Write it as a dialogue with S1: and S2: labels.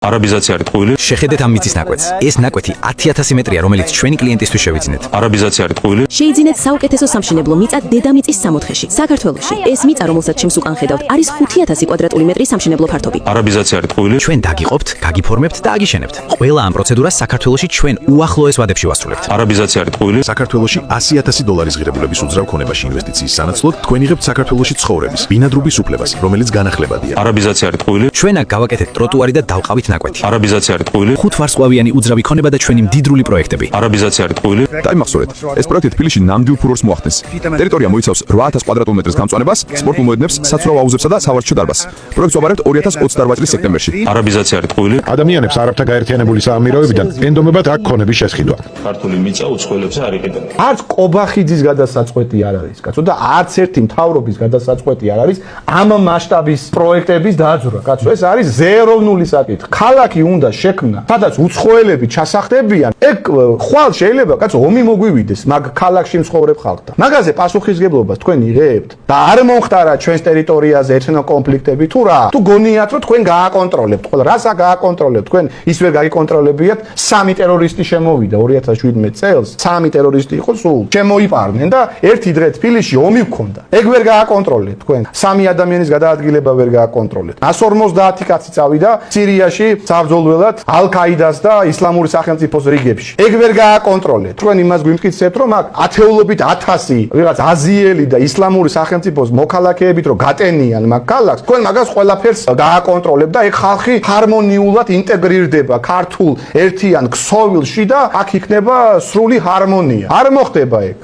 S1: არაბიზაცია არის ტყუილი.
S2: შეხედეთ ამ მიწის ნაკვეთს. ეს ნაკვეთი 10000 მეტრია, რომელიც ჩვენი კლიენტისთვის შევიძინეთ.
S1: არაბიზაცია არის ტყუილი.
S3: შეიძინეთ საუკეთესო სამშენებლო მიწა დედამიწის 60-ში. საქართველოში ეს მიწა, რომელსაც ჩემს უკან ხედავთ, არის 5000 კვადრატული მეტრი სამშენებლო ფართობი.
S1: არაბიზაცია არის ტყუილი.
S2: ჩვენ დაგიყოფთ, გაგიფორმებთ და აგიშენებთ. ყველა ამ პროცედურას საქართველოში ჩვენ უახლოეს ვადებში ვასრულებთ.
S1: არაბიზაცია არის ტყუილი.
S4: საქართველოში $100,000 ღირებულების უძრავ ქონებაში ინვესტიციის სანაცვლოდ თქვენ იღებთ საქართველოში ცხოვრების, ბინადრობის უფლებას, რომელიც განახლებადია.
S1: არაბიზაცია არის ტყუილი.
S2: ჩვენ აქ გავაკეთეთ ტროტუარი და დავყავით ნაკვეთი.
S1: არაბიზაცია არის ტყუილი.
S2: 5 ვარსკვლავიანი უძრავი ქონება და ჩვენი მდიდრული პროექტები.
S1: არაბიზაცია არის ტყუილი.
S5: დაიმახსოვრეთ, ეს პროექტი თბილისში ნამდვილ ფურორს მოახდენს. ტერიტორია მოიცავს 8000 კვადრატულ მეტრს გამწვანებას, სპორტულ მოედნებს, საცურაო აუზებსა და სავარჯიშო დარბაზს. პროექტს ვაბარებთ 2028 წლის სექტემბერში.
S1: არაბიზაცია არის ტყუილი.
S4: ადამიანებს არაბთა გაერთიანებული საამიროებიდან ენდომებათ აქ ქონების შესყიდვა.
S1: ქართული მიწა უცხოელებზე არ იყიდება.
S6: არც ყობახიძის გადასაწყვეტი არ არის, კაცო, და არც ერთი მთავრობის გადასაწყვეტი არ არის ამ მასშტაბის პროექტების დაძვრა, კაცო, ეს არის ზეიროვნული საკითხი. ქალაქი უნდა შექმნა, სადაც უცხოელები ჩასახდებიან. ეგ ხვალ შეიძლება, კაცო, ომი მოგვივიდეს მაგ ქალაქში მცხოვრებ ხალხთან. მაგაზე პასუხისგებლობას თქვენ იღებთ და არ მომხდარა ჩვენს ტერიტორიაზე ეთნო კონფლიქტები თუ რა? თუ გონიათ, რომ თქვენ გააკონტროლებთ, ყველა რასა გააკონტროლებთ, თქვენ ისე გაიკონტროლებიათ, 3 ტერორისტი შემოვიდა 2017 წელს, 3 ტერორისტი იყო სულ. შემოიპარნენ და ერთი დღე თბილისში ომი გქონდა. ეგ ვერ გააკონტროლებთ თქვენ. 3 ადამიანის გადაადგილება ვერ გააკონტროლებთ. 150 კაცი წავიდა სირიაში საბრძოლველად ალ-ყაიდას და ისლამური სახელმწიფოს რიგებში. ეგ ვერ გააკონტროლებთ. თქვენ იმას გვიმტკიცებთ, რომ აქ ათეულობით 1000 ვიღაც აზიელი და ისლამური სახელმწიფოს მოქალაქეებით რომ გატენიან მაგ ქალაქს, თქვენ მაგას ყველაფერს გააკონტროლებთ და ეგ ხალხი ჰარმონიულად ინტეგრირდება ქართულ ერთიან ქსოვილში და აქ იქნება სრული ჰარმონია. არ მოხდება ეგ.